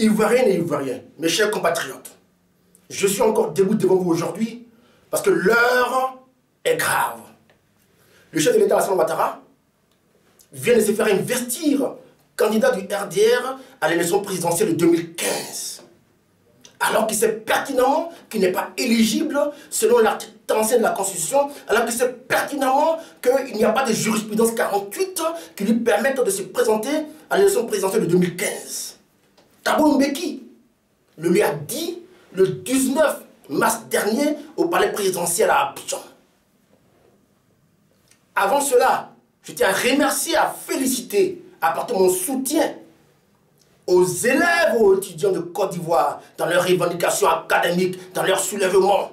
Ivoiriennes et Ivoiriens, mes chers compatriotes, je suis encore debout devant vous aujourd'hui parce que l'heure est grave. Le chef de l'État, Alassane Ouattara, vient de se faire investir candidat du RDR à l'élection présidentielle de 2015. Alors qu'il sait pertinemment qu'il n'est pas éligible selon l'article 35 de la Constitution, alors qu'il sait pertinemment qu'il n'y a pas de jurisprudence 48 qui lui permette de se présenter à l'élection présidentielle de 2015. Thabo Mbeki le lui a dit le 19 mars dernier au palais présidentiel à Abidjan. Avant cela, je tiens à remercier, à féliciter, à apporter mon soutien aux élèves, aux étudiants de Côte d'Ivoire, dans leurs revendications académiques, dans leurs soulèvements.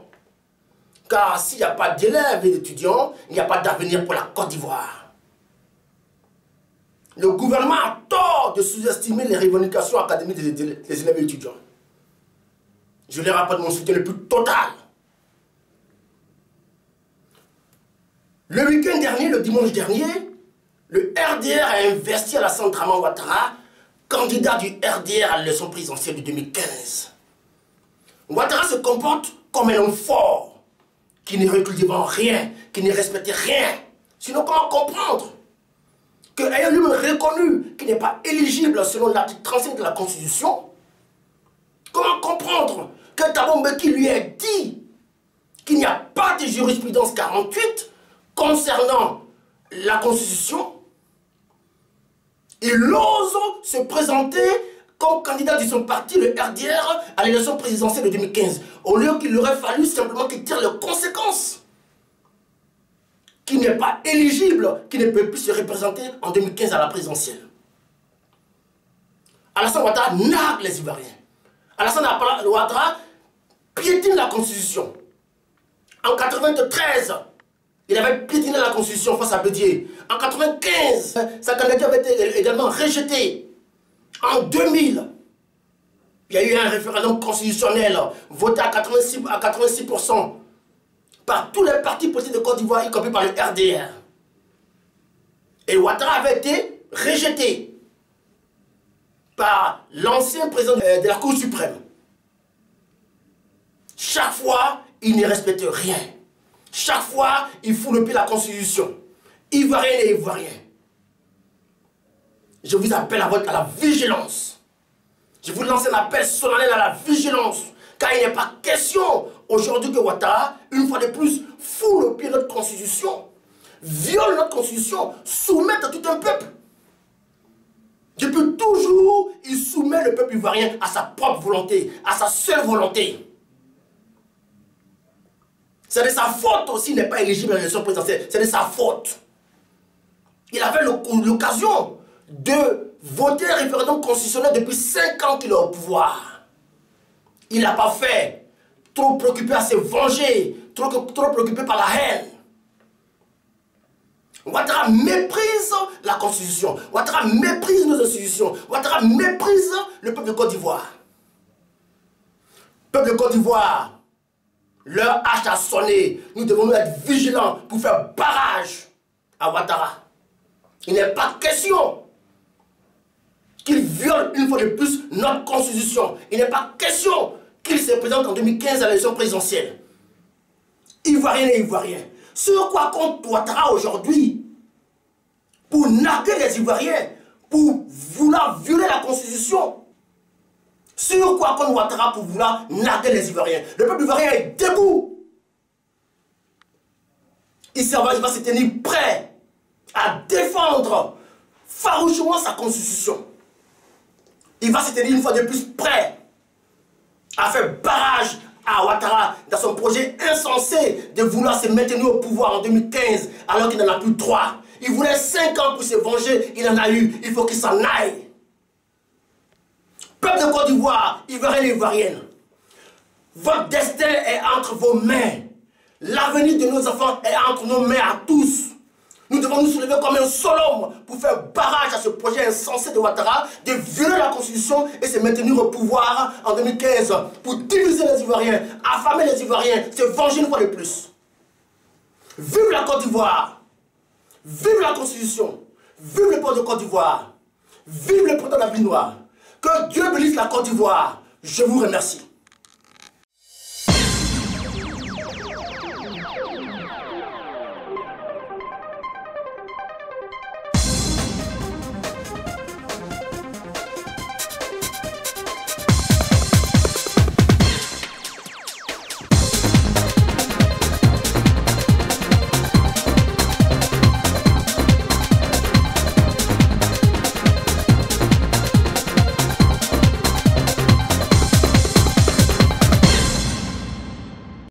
Car s'il n'y a pas d'élèves et d'étudiants, il n'y a pas d'avenir pour la Côte d'Ivoire. Le gouvernement a tort de sous-estimer les revendications académiques des élèves et étudiants. Je leur apporte mon soutien le plus total. Le week-end dernier, le dimanche dernier, le RDR a investi à Alassane Ouattara, candidat du RDR à l'élection présidentielle de 2015. Ouattara se comporte comme un homme fort, qui ne recule devant rien, qui ne respecte rien. Sinon, comment comprendre que, ayant lui-même reconnu qu'il n'est pas éligible selon l'article 35 de la Constitution, comment comprendre que Thabo Mbeki lui ait dit qu'il n'y a pas de jurisprudence 48 concernant la Constitution? Il ose se présenter comme candidat de son parti, le RDR, à l'élection présidentielle de 2015. Au lieu qu'il aurait fallu simplement qu'il tire les conséquences. Qu'il n'est pas éligible, qu'il ne peut plus se représenter en 2015 à la présidentielle. Alassane Ouattara nargue les Ivoiriens. Alassane Ouattara piétine la Constitution. En 1993, il avait piétiné la Constitution face à Bédié. En 1995, sa candidature avait été également rejetée. En 2000, il y a eu un référendum constitutionnel voté à 86% par tous les partis politiques de Côte d'Ivoire, y compris par le RDR. Et Ouattara avait été rejeté par l'ancien président de la Cour suprême. Chaque fois, il ne respecte rien. Chaque fois, il fout le pied à la Constitution. Ivoiriens et Ivoiriens, je vous appelle à la vigilance. Je vous lance un appel solennel à la vigilance. Car il n'est pas question aujourd'hui que Ouattara, une fois de plus, fout le pied à notre Constitution, viole notre Constitution, soumette tout un peuple. Depuis toujours, il soumet le peuple ivoirien à sa propre volonté, à sa seule volonté. C'est de sa faute aussi, il n'est pas éligible à l'élection présidentielle. C'est de sa faute. Il avait l'occasion de voter un référendum constitutionnel depuis 5 ans qu'il est au pouvoir. Il n'a pas fait. Trop préoccupé à se venger, trop préoccupé par la haine. Ouattara méprise la Constitution. Ouattara méprise nos institutions. Ouattara méprise le peuple de Côte d'Ivoire. Peuple de Côte d'Ivoire, leur hache a sonné. Nous devons être vigilants pour faire barrage à Ouattara. Il n'est pas question qu'il viole une fois de plus notre Constitution. Il n'est pas question qu'il se présente en 2015 à l'élection présidentielle. Ivoiriens et Ivoiriens, sur quoi compte Ouattara aujourd'hui pour narguer les Ivoiriens, pour vouloir violer la Constitution? Sur quoi compte Ouattara pour vouloir narguer les Ivoiriens? Le peuple ivoirien est debout. Il va se tenir prêt à défendre farouchement sa Constitution. Il va se tenir une fois de plus prêt à faire barrage à Ouattara dans son projet insensé de vouloir se maintenir au pouvoir en 2015 alors qu'il n'en a plus 3. Il voulait 5 ans pour se venger, il en a eu, il faut qu'il s'en aille. Peuple de Côte d'Ivoire, Ivoiriens et Ivoiriennes, votre destin est entre vos mains. L'avenir de nos enfants est entre nos mains à tous. Nous devons nous soulever comme un seul homme pour faire barrage à ce projet insensé de Ouattara de violer la Constitution et se maintenir au pouvoir en 2015 pour diviser les Ivoiriens, affamer les Ivoiriens, se venger une fois de plus. Vive la Côte d'Ivoire! Vive la Constitution! Vive le peuple de Côte d'Ivoire! Vive le président d'Afrique noire! Que Dieu bénisse la Côte d'Ivoire. Je vous remercie.